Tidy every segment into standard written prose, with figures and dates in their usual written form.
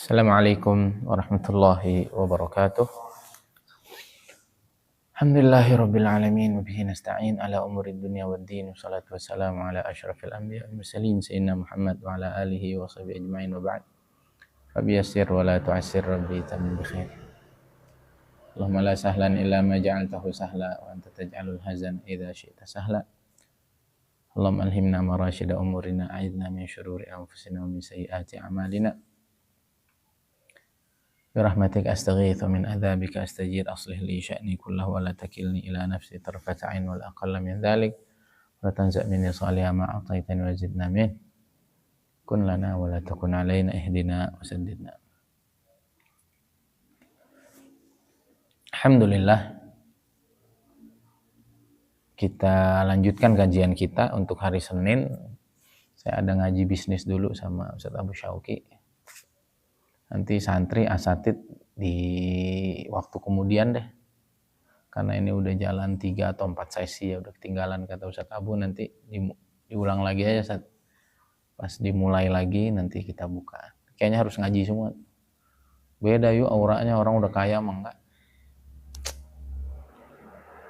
Assalamualaikum warahmatullahi wabarakatuh. Alhamdulillahirabbil alamin wa bihi nasta'in ala umurid dunya waddin. Wassalatu wassalamu ala asyrafil anbiya'i wal mursalin sayyidina Muhammad wa ala alihi wa sahbihi ajmain wa ba'd. Rabbi yassir wa la tu'assir rabbi tamim bi khair. Allahumma la sahlan illa ma ja'altahu sahla wa anta taj'alul hazan idza syi'ta sahla. Allahumma alhimna marashida umurina a'idna min syururi anfusina wa min sayyiati a'malina. Birahmatik astaghith wa min adzabika astajir aslih li sya'ni kullahu wa la takilni ila nafsi tarfata 'ain wal aqalla min dhalik wa tanza' minni salihah ma ataitani wa zidna min kun lana wa la takun 'alaina ihdina wa saddidna. Alhamdulillah, kita lanjutkan kajian kita untuk hari Senin. Saya ada ngaji bisnis dulu sama Ustaz Abu Syauqi. Nanti santri asatid di waktu kemudian deh, karena ini udah jalan 3 atau 4 sesi ya, udah ketinggalan kata Ustaz Abu. Nanti diulang lagi aja Ustaz. Pas dimulai lagi nanti kita buka. Kayaknya harus ngaji semua. Beda yuk auranya, orang udah kaya mah enggak.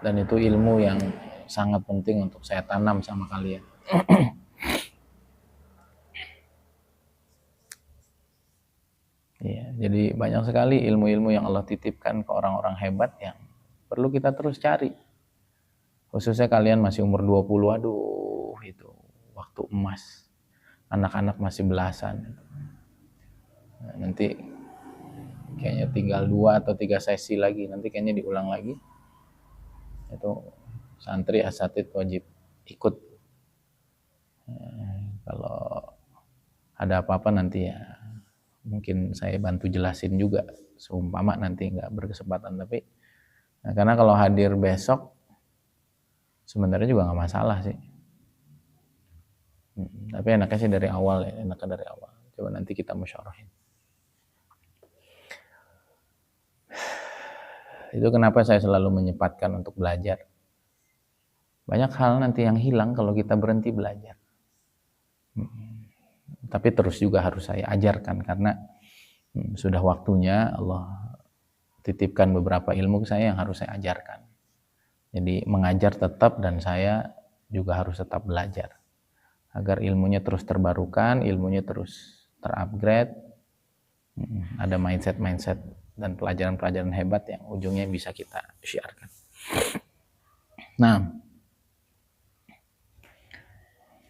Dan itu ilmu yang sangat penting untuk saya tanam sama kalian. Ya, jadi banyak sekali ilmu-ilmu yang Allah titipkan ke orang-orang hebat yang perlu kita terus cari. Khususnya kalian masih umur 20, aduh itu waktu emas. Anak-anak masih belasan. Nah, nanti kayaknya tinggal 2 atau 3 sesi lagi, nanti kayaknya diulang lagi. Itu santri asatid wajib ikut. Kalau ada apa-apa nanti ya mungkin saya bantu jelasin juga seumpama nanti nggak berkesempatan, tapi karena kalau hadir besok sebenarnya juga nggak masalah sih, tapi enaknya sih dari awal ya, enaknya dari awal. Coba nanti kita musyarahin. Itu kenapa saya selalu menyempatkan untuk belajar. Banyak hal nanti yang hilang kalau kita berhenti belajar. Tapi terus juga harus saya ajarkan karena sudah waktunya Allah titipkan beberapa ilmu ke saya yang harus saya ajarkan. Jadi mengajar tetap, dan saya juga harus tetap belajar agar ilmunya terus terbarukan, ilmunya terus terupgrade, ada mindset dan pelajaran-pelajaran hebat yang ujungnya bisa kita syiarkan. Nah,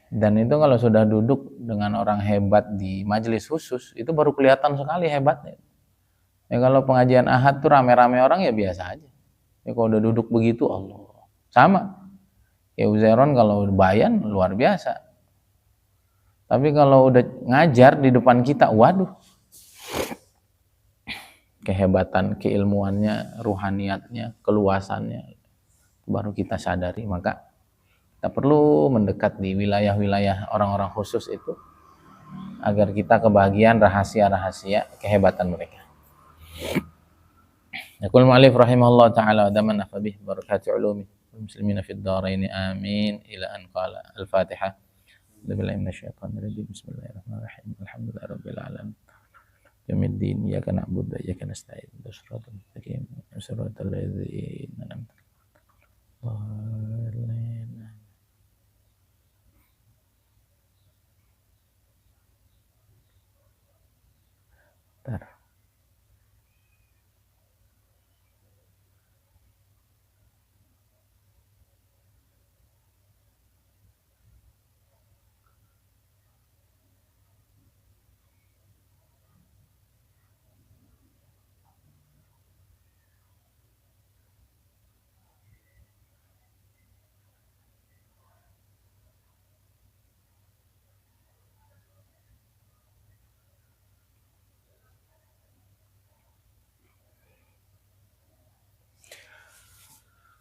dan itu kalau sudah duduk dengan orang hebat di majelis khusus, itu baru kelihatan sekali hebatnya. Ya kalau pengajian ahad tuh rame-rame orang ya biasa aja. Ya kalau udah duduk begitu, Allah. Sama. Ya Uzairon kalau bayan luar biasa. Tapi kalau udah ngajar di depan kita, waduh. Kehebatan, keilmuannya, ruhaniyatnya, keluasannya baru kita sadari. Maka kita perlu mendekat di wilayah-wilayah orang-orang khusus itu agar kita kebagian rahasia-rahasia kehebatan mereka. Yaqul mu'allif rahimahullah ta'ala adaman afabih barakati ulumi muslimina fid dharain amin ila an qala al-Fatihah. Billahi minasyaitonir rajim. Bismillahirrahmanirrahim. Alhamdulillahi rabbil alamin. Yaumiddin iyyaka na'budu wa iyyaka nasta'in. Shiratal mustaqim. Shiratal ladzina an'amta 'alaihim.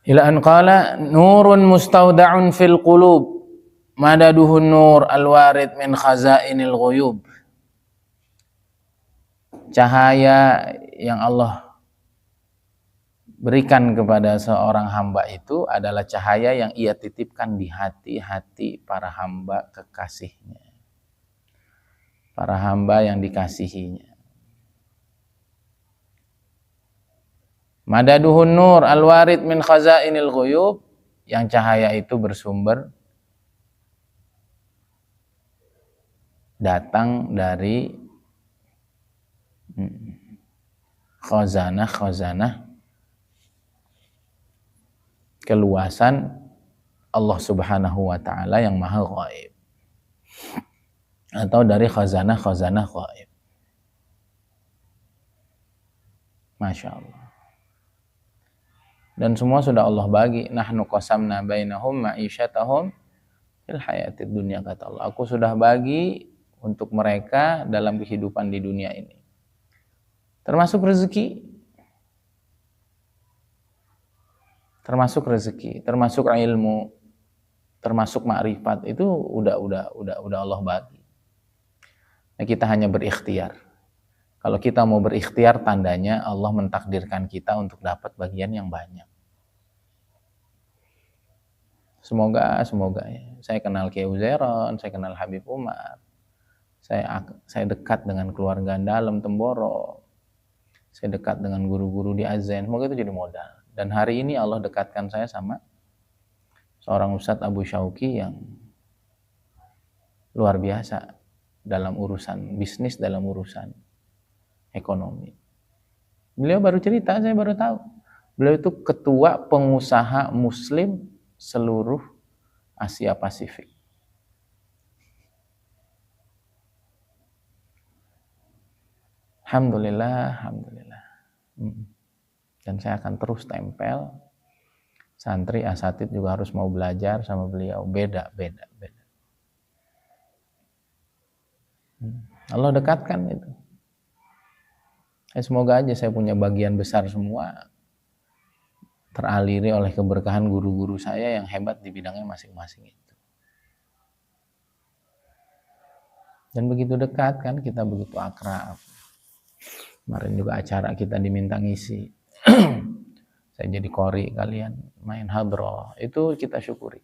Ila an qala nurun mustawda'un fil qulub madaduhun nur al-warid min khazainil ghuyub. Cahaya yang Allah berikan kepada seorang hamba itu adalah cahaya yang ia titipkan di hati-hati para hamba kekasihnya, para hamba yang dikasihinya. Madaduhun nur al-warid min khazainil ghuyub, yang cahaya itu bersumber datang dari khazanah keluasan Allah Subhanahu wa taala yang maha ghaib, atau dari khazanah ghaib. Masya Allah. Dan semua sudah Allah bagi. Nahnu qasamna bainahum ma'isyatahum fil hayatid dunya, kata Allah. Aku sudah bagi untuk mereka dalam kehidupan di dunia ini. Termasuk rezeki, termasuk ilmu, termasuk makrifat, itu udah Allah bagi. Nah, kita hanya berikhtiar. Kalau kita mau berikhtiar, tandanya Allah mentakdirkan kita untuk dapat bagian yang banyak. Semoga ya. Saya kenal Kiai Uzairon, saya kenal Habib Umar, saya dekat dengan keluarga dalam Temboro, saya dekat dengan guru-guru di Azen. Semoga itu jadi modal. Dan hari ini Allah dekatkan saya sama seorang Ustadz Abu Syauki yang luar biasa dalam urusan bisnis, dalam urusan ekonomi. Beliau baru cerita, saya baru tahu. Beliau itu ketua pengusaha muslim seluruh Asia Pasifik. Alhamdulillah. Dan saya akan terus tempel. Santri asatid juga harus mau belajar sama beliau. Beda. Allah dekatkan itu. Semoga aja saya punya bagian besar semua teraliri oleh keberkahan guru-guru saya yang hebat di bidangnya masing-masing itu. Dan begitu dekat kan, kita begitu akrab. Kemarin juga acara kita diminta ngisi. Saya jadi qori, kalian main hadroh, itu kita syukuri.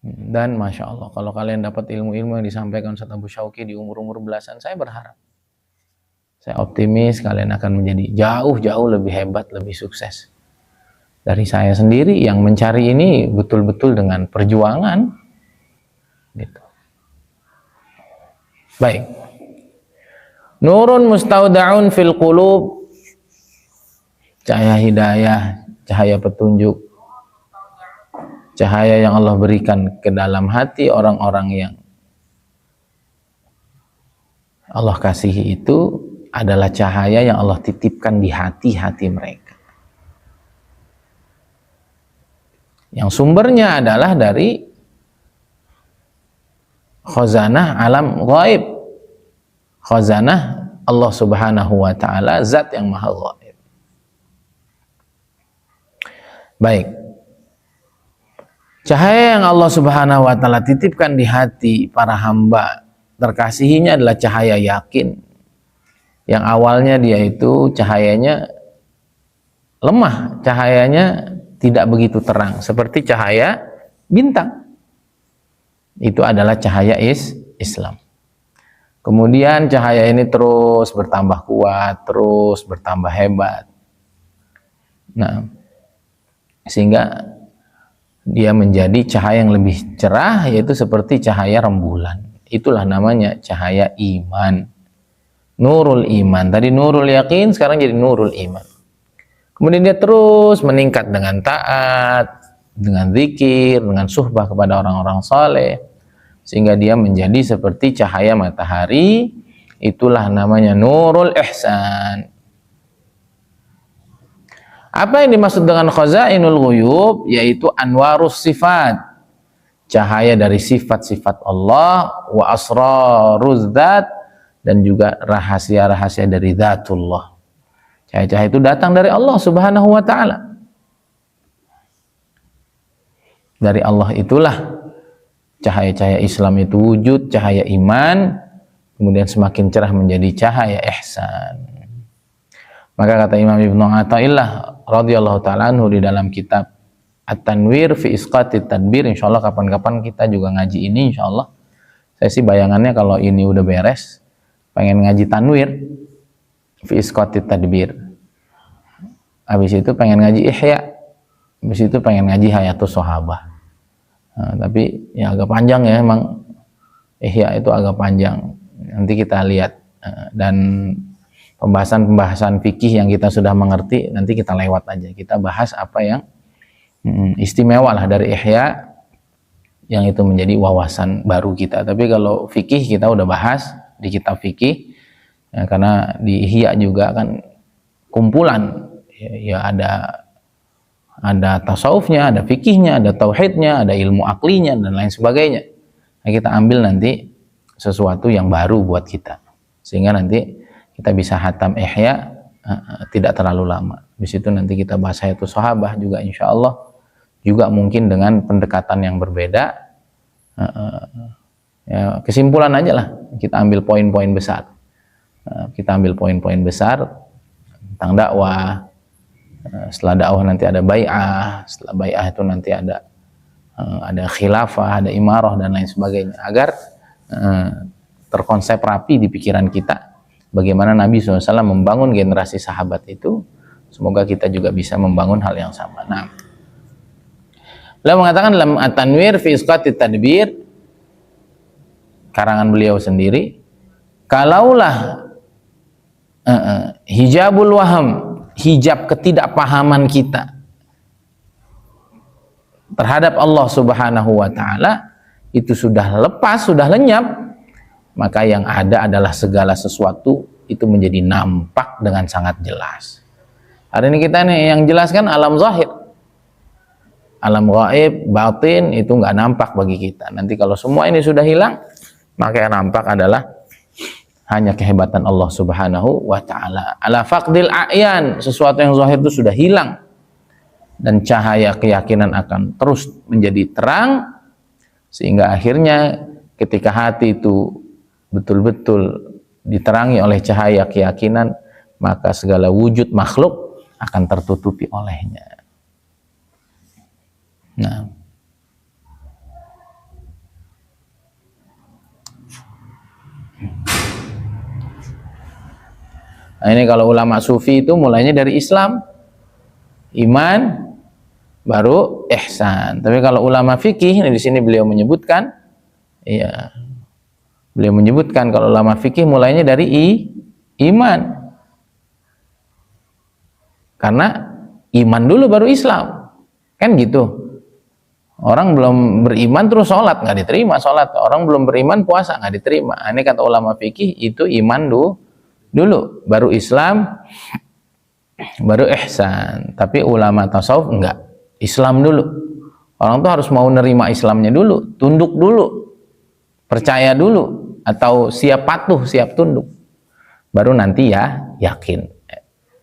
Dan Masya Allah, kalau kalian dapat ilmu-ilmu yang disampaikan Ustaz Abu Syauki di umur-umur belasan, saya berharap, saya optimis kalian akan menjadi jauh lebih hebat, lebih sukses dari saya sendiri yang mencari ini betul-betul dengan perjuangan gitu. Baik. Nurun mustaudaun fil qulub, cahaya hidayah, cahaya petunjuk, cahaya yang Allah berikan ke dalam hati orang-orang yang Allah kasihi, itu adalah cahaya yang Allah titipkan di hati-hati mereka, yang sumbernya adalah dari khazanah alam ghaib, khazanah Allah Subhanahu wa taala, zat yang maha ghaib. Baik, cahaya yang Allah Subhanahu wa taala titipkan di hati para hamba terkasihinya adalah cahaya yakin, yang awalnya dia itu cahayanya lemah, cahayanya tidak begitu terang seperti cahaya bintang. Itu adalah cahaya Islam. Kemudian cahaya ini terus bertambah kuat, terus bertambah hebat. Nah, sehingga dia menjadi cahaya yang lebih cerah, yaitu seperti cahaya rembulan. Itulah namanya cahaya iman. Nurul iman. Tadi nurul yakin, sekarang jadi nurul iman. Kemudian dia terus meningkat dengan taat, dengan zikir, dengan suhbah kepada orang-orang saleh, sehingga dia menjadi seperti cahaya matahari. Itulah namanya nurul ihsan. Apa yang dimaksud dengan khazainul ghuyub? Yaitu anwarus sifat, cahaya dari sifat-sifat Allah, wa asraruz dzat, dan juga rahasia-rahasia dari dzatullah. Cahaya-cahaya itu datang dari Allah Subhanahu wa taala. Dari Allah itulah cahaya-cahaya Islam itu wujud, cahaya iman, kemudian semakin cerah menjadi cahaya ihsan. Maka kata Imam Ibnu Athaillah radhiyallahu taala anhu di dalam kitab At-Tanwir fi Isqatit Tadbir, insyaallah kapan-kapan kita juga ngaji ini insyaallah. Saya sih bayangannya kalau ini udah beres, pengen ngaji tanwir fi isqatit tadbir. habis itu pengen ngaji Ihya, habis itu pengen ngaji Hayatus Sahabah. Nah, tapi ya agak panjang ya, emang Ihya itu agak panjang. Nanti kita lihat, dan pembahasan fikih yang kita sudah mengerti nanti kita lewat aja. Kita bahas apa yang istimewa lah dari Ihya, yang itu menjadi wawasan baru kita. Tapi kalau fikih kita udah bahas di kitab fikih, ya, karena di Ihya juga kan kumpulan ya, ada tasawufnya, ada fikihnya, ada tauhidnya, ada ilmu aklinya dan lain sebagainya. Nah, kita ambil nanti sesuatu yang baru buat kita, sehingga nanti kita bisa hatam Ihya tidak terlalu lama. Di situ nanti kita bahas Hayatus Sahabah juga, insya Allah juga mungkin dengan pendekatan yang berbeda. Ya, kesimpulan aja lah, kita ambil poin-poin besar. Kita ambil poin-poin besar tentang dakwah. Setelah dakwah nanti ada bai'ah, setelah bai'ah itu nanti ada khilafah, ada imarah dan lain sebagainya, agar terkonsep rapi di pikiran kita bagaimana Nabi SAW membangun generasi sahabat itu. Semoga kita juga bisa membangun hal yang sama. Nah, beliau mengatakan dalam At-Tanwir fi Isqatit Tadbir, karangan beliau sendiri, kalaulah hijabul waham, hijab ketidakpahaman kita terhadap Allah Subhanahu wa Ta'ala itu sudah lepas, sudah lenyap, maka yang ada adalah segala sesuatu itu menjadi nampak dengan sangat jelas. Hari ini kita nih yang jelaskan alam zahir, alam gaib, batin itu nggak nampak bagi kita. Nanti kalau semua ini sudah hilang, maka yang nampak adalah hanya kehebatan Allah Subhanahu wa Ta'ala. Ala faqdil a'yan, sesuatu yang zahir itu sudah hilang, dan cahaya keyakinan akan terus menjadi terang, sehingga akhirnya ketika hati itu betul-betul diterangi oleh cahaya keyakinan, maka segala wujud makhluk akan tertutupi olehnya. Nah, ini kalau ulama sufi itu mulainya dari Islam, iman, baru ihsan. Tapi kalau ulama fikih, di sini beliau menyebutkan, ya, beliau menyebutkan kalau ulama fikih mulainya dari iman, karena iman dulu baru Islam, kan gitu. Orang belum beriman terus sholat nggak diterima, sholat. Orang belum beriman puasa nggak diterima. Ini kata ulama fikih, itu iman dulu, baru Islam, baru ihsan. Tapi ulama tasawuf enggak, Islam dulu. Orang tuh harus mau nerima Islamnya dulu, tunduk dulu, percaya dulu, atau siap patuh, siap tunduk, baru nanti ya yakin.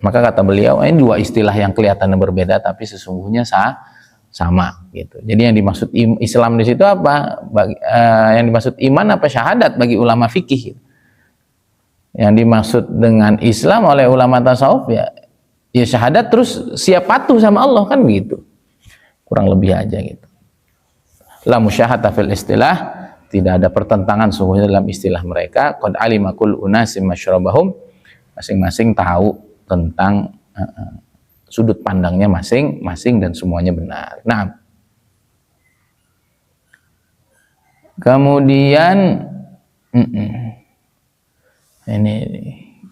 Maka kata beliau, ini dua istilah yang kelihatannya berbeda tapi sesungguhnya sama gitu. Jadi yang dimaksud Islam di situ apa? Yang dimaksud iman apa syahadat bagi ulama fikih. Yang dimaksud dengan Islam oleh ulama tasawuf ya syahadat terus siap patuh sama Allah, kan begitu. Kurang lebih aja gitu. La musyahata fil istilah, tidak ada pertentangan sungguhnya dalam istilah mereka. Qad alima kullu unasim masyrabahum, masing-masing tahu tentang sudut pandangnya masing-masing dan semuanya benar. Nah, kemudian ini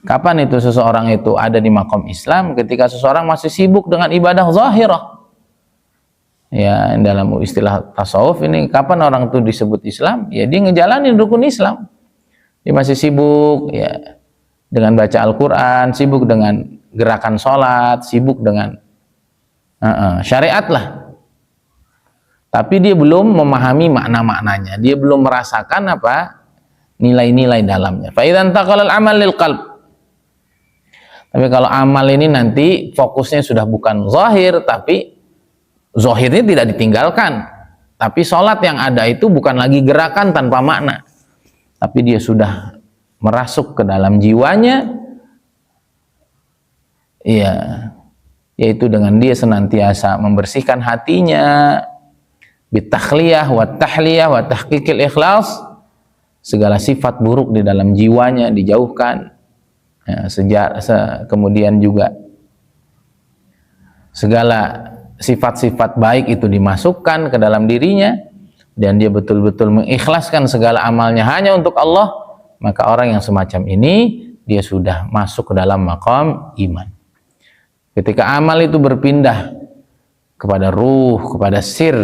kapan itu seseorang itu ada di maqam Islam? Ketika seseorang masih sibuk dengan ibadah zahirah. Ya, dalam istilah tasawuf ini kapan orang itu disebut Islam? Ya dia ngejalanin rukun Islam. Dia masih sibuk ya dengan baca Al-Quran, sibuk dengan gerakan sholat, sibuk dengan syariat lah. Tapi dia belum memahami makna-maknanya, dia belum merasakan apa nilai-nilai dalamnya. Fa idzan taqalal amal lil qalb. Tapi kalau amal ini nanti fokusnya sudah bukan zahir, tapi zahirnya tidak ditinggalkan. Tapi sholat yang ada itu bukan lagi gerakan tanpa makna, tapi dia sudah merasuk ke dalam jiwanya, ya, yaitu dengan dia senantiasa membersihkan hatinya, bitakhliyah wa tahliyah wa tahqiqil ikhlas, segala sifat buruk di dalam jiwanya dijauhkan, ya, kemudian juga segala sifat-sifat baik itu dimasukkan ke dalam dirinya, dan dia betul-betul mengikhlaskan segala amalnya hanya untuk Allah, maka orang yang semacam ini dia sudah masuk ke dalam maqam iman. Ketika amal itu berpindah kepada ruh, kepada sir,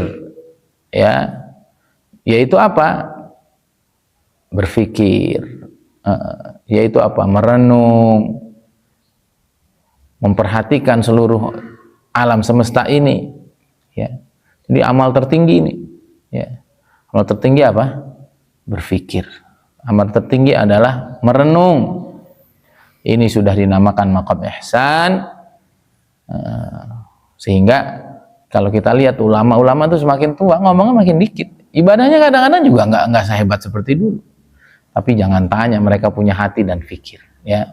ya, yaitu apa? Berpikir, yaitu apa? Merenung, memperhatikan seluruh alam semesta ini, ya. Jadi amal tertinggi ini, ya. Amal tertinggi apa? Berpikir. Amal tertinggi adalah merenung. Ini sudah dinamakan maqam ihsan. Sehingga kalau kita lihat ulama-ulama itu semakin tua ngomongnya makin dikit. Ibadahnya kadang-kadang juga nggak sehebat seperti dulu. Tapi jangan tanya, mereka punya hati dan fikir, ya.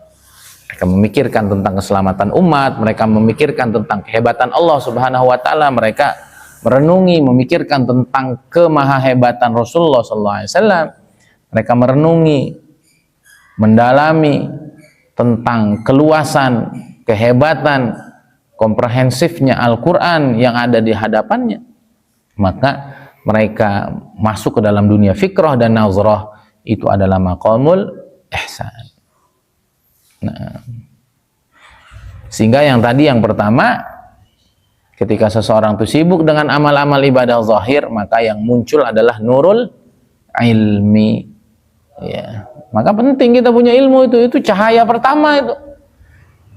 Mereka memikirkan tentang keselamatan umat, mereka memikirkan tentang kehebatan Allah Subhanahu wa taala, mereka merenungi, memikirkan tentang kemahahebatan Rasulullah SAW. Mereka merenungi, mendalami tentang keluasan, kehebatan, komprehensifnya Al-Quran yang ada di hadapannya. Maka mereka masuk ke dalam dunia fikrah dan nazrah, itu adalah maqamul ihsan. Nah, sehingga yang tadi yang pertama, ketika seseorang itu sibuk dengan amal-amal ibadah zahir, maka yang muncul adalah nurul ilmi, ya. Maka penting kita punya ilmu, itu cahaya pertama itu.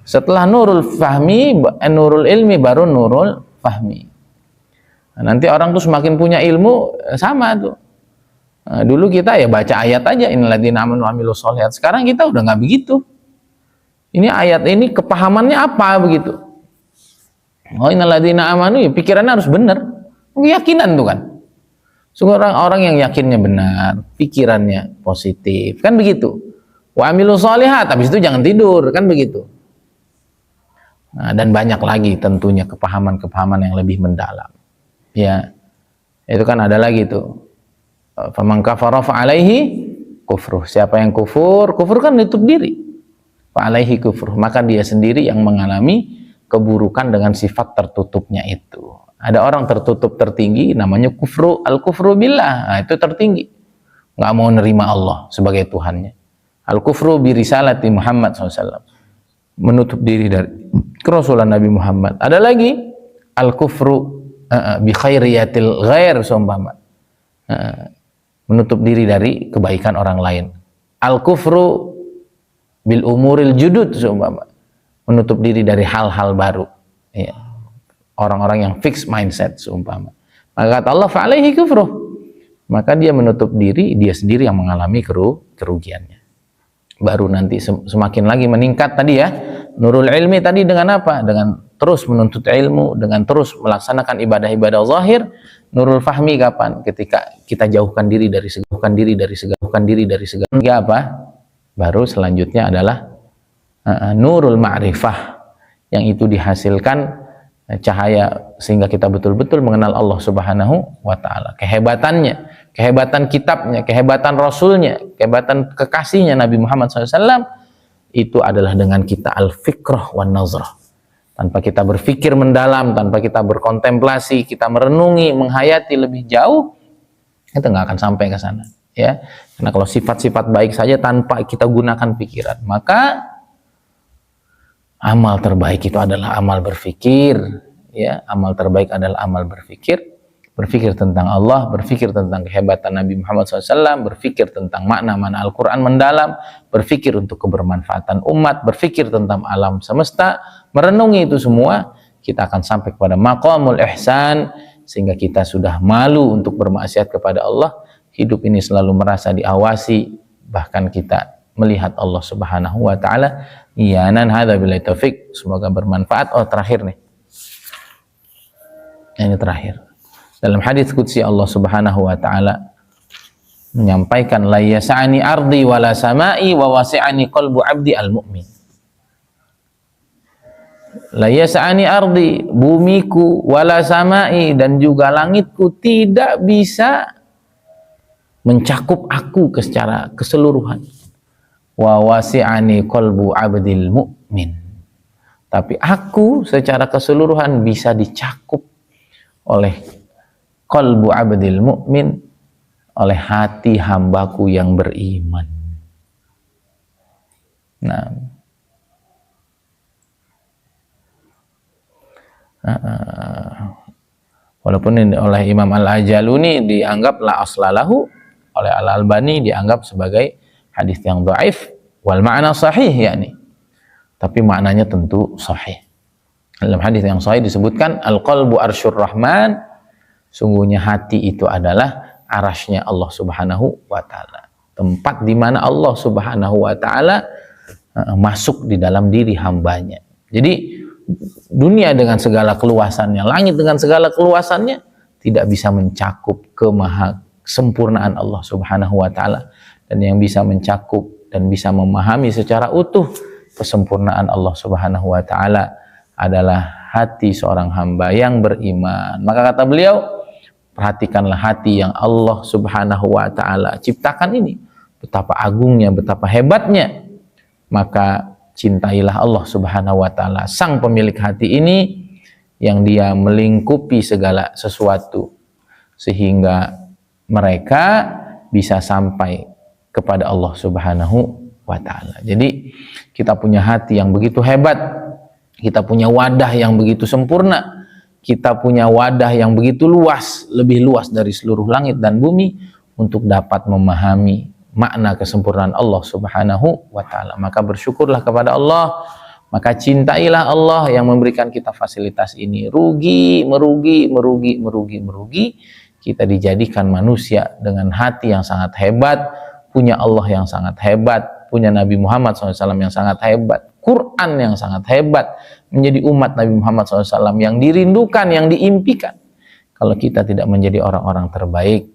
Setelah nurul fahmi, nurul ilmi, baru nurul fahmi. Nah, nanti orang tuh semakin punya ilmu, sama tuh. Nah, dulu kita ya baca ayat aja, innalladzina amanu wa amilus sholihat. Sekarang kita udah nggak begitu. Ini ayat ini kepahamannya apa begitu? Oh, innalladzina amanu, ya pikirannya harus benar. Keyakinan tuh kan. Orang-orang yang yakinnya benar, pikirannya positif, kan begitu. Wa amilus sholihat, habis itu jangan tidur, kan begitu. Nah, dan banyak lagi tentunya kepahaman-kepahaman yang lebih mendalam. Ya. Itu kan ada lagi tuh. Faman kafara fa alaihi kufruh. Siapa yang kufur, kufur kan nutup diri. Fa alaihi kufruh, maka dia sendiri yang mengalami keburukan dengan sifat tertutupnya itu. Ada orang tertutup tertinggi namanya kufru, al-kufru billah. Nah, itu tertinggi. Nggak mau nerima Allah sebagai Tuhannya. Al-kufru bi risalati Muhammad SAW. Menutup diri dari kerasulan Nabi Muhammad. Ada lagi al-kufru bi khairiyatil ghair seumpama. Menutup diri dari kebaikan orang lain. Al-kufru bil umuril judud seumpama. Menutup diri dari hal-hal baru, ya. Orang-orang yang fixed mindset seumpama. Maka kata Allah fa'alaihi kufruh, maka dia menutup diri, dia sendiri yang mengalami kerugiannya. Baru nanti semakin lagi meningkat tadi ya, nurul ilmi tadi dengan apa? Dengan terus menuntut ilmu, dengan terus melaksanakan ibadah-ibadah zahir. Nurul fahmi kapan? Ketika kita jauhkan diri dari segala apa? Baru selanjutnya adalah nurul ma'rifah, yang itu dihasilkan cahaya sehingga kita betul-betul mengenal Allah Subhanahu wa taala, kehebatannya, kehebatan kitabnya, kehebatan rasulnya, kehebatan kekasihnya Nabi Muhammad SAW. Itu adalah dengan kita al-fikrah wan nazrah. Tanpa kita berpikir mendalam, tanpa kita berkontemplasi, kita merenungi, menghayati lebih jauh, itu nggak akan sampai ke sana, ya. Karena kalau sifat-sifat baik saja tanpa kita gunakan pikiran, maka amal terbaik itu adalah amal berpikir, ya. Amal terbaik adalah amal berpikir, berpikir tentang Allah, berpikir tentang kehebatan Nabi Muhammad SAW, berpikir tentang makna-makna Al-Quran mendalam, berpikir untuk kebermanfaatan umat, berpikir tentang alam semesta, merenungi itu semua, kita akan sampai kepada maqamul ihsan, sehingga kita sudah malu untuk bermaksiat kepada Allah. Hidup ini selalu merasa diawasi, bahkan kita melihat Allah Subhanahu wa taala. Iyanan hadza billahi taufik. Semoga bermanfaat. Oh, terakhir nih. Ini terakhir. Dalam hadis qudsi Allah Subhanahu wa taala menyampaikan la yas'ani ardi wala samai wa wasi'ani qalbu 'abdi al-mu'min. La yas'ani ardi, bumiku, wala samai, dan juga langitku tidak bisa mencakup aku secara keseluruhan. Wa wasi'ani qalbu 'abdil mu'min, Tapi aku secara keseluruhan bisa dicakup oleh qalbu abdil mu'min, oleh hati hambaku yang beriman. Nah, walaupun ini oleh Imam Al-Ajaluni dianggap la aslalahu, oleh Al-Albani dianggap sebagai hadis yang dhaif wal ma'na sahih, yakni, tapi maknanya tentu sahih. Dalam hadis yang sahih disebutkan al-qalbu arsyur rahman, sungguhnya hati itu adalah arasnya Allah Subhanahu wa taala, tempat di mana Allah Subhanahu wa taala masuk di dalam diri hambanya. Jadi dunia dengan segala keluasannya, langit dengan segala keluasannya tidak bisa mencakup kemahasempurnaan Allah Subhanahu wa taala, dan yang bisa mencakup dan bisa memahami secara utuh kesempurnaan Allah Subhanahu wa taala adalah hati seorang hamba yang beriman. Maka kata beliau, perhatikanlah hati yang Allah Subhanahu wa taala ciptakan ini, betapa agungnya, betapa hebatnya. Maka cintailah Allah Subhanahu wa taala, sang pemilik hati ini, yang dia melingkupi segala sesuatu sehingga mereka bisa sampai kepada Allah Subhanahu wa taala. Jadi kita punya hati yang begitu hebat, kita punya wadah yang begitu sempurna, kita punya wadah yang begitu luas, lebih luas dari seluruh langit dan bumi, untuk dapat memahami makna kesempurnaan Allah Subhanahu wa taala. Maka bersyukurlah kepada Allah, maka cintailah Allah yang memberikan kita fasilitas ini. Rugi, merugi, merugi, merugi, merugi, kita dijadikan manusia dengan hati yang sangat hebat, punya Allah yang sangat hebat, punya Nabi Muhammad SAW yang sangat hebat, Quran yang sangat hebat, menjadi umat Nabi Muhammad SAW yang dirindukan, yang diimpikan. Kalau kita tidak menjadi orang-orang terbaik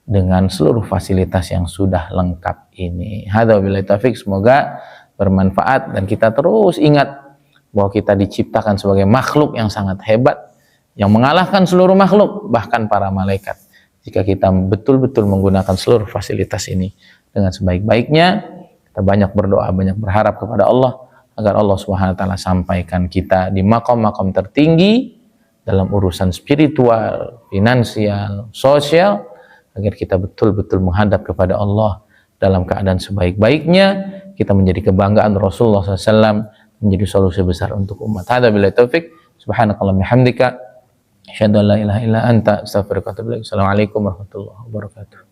dengan seluruh fasilitas yang sudah lengkap ini. Hadza billahi taufik, semoga bermanfaat dan kita terus ingat bahwa kita diciptakan sebagai makhluk yang sangat hebat, yang mengalahkan seluruh makhluk, bahkan para malaikat. Jika kita betul-betul menggunakan seluruh fasilitas ini dengan sebaik-baiknya, kita banyak berdoa, banyak berharap kepada Allah agar Allah Subhanahu wa taala sampaikan kita di makom-makom tertinggi dalam urusan spiritual, finansial, sosial, agar kita betul-betul menghadap kepada Allah dalam keadaan sebaik-baiknya, kita menjadi kebanggaan Rasulullah SAW, menjadi solusi besar untuk umat. Hadza billahi taufik, subhanakallahumma hamdika, asyhadu an la ilaha illa anta, astaghfiruka wa atubu ilaik. Assalamualaikum warahmatullahi wabarakatuh.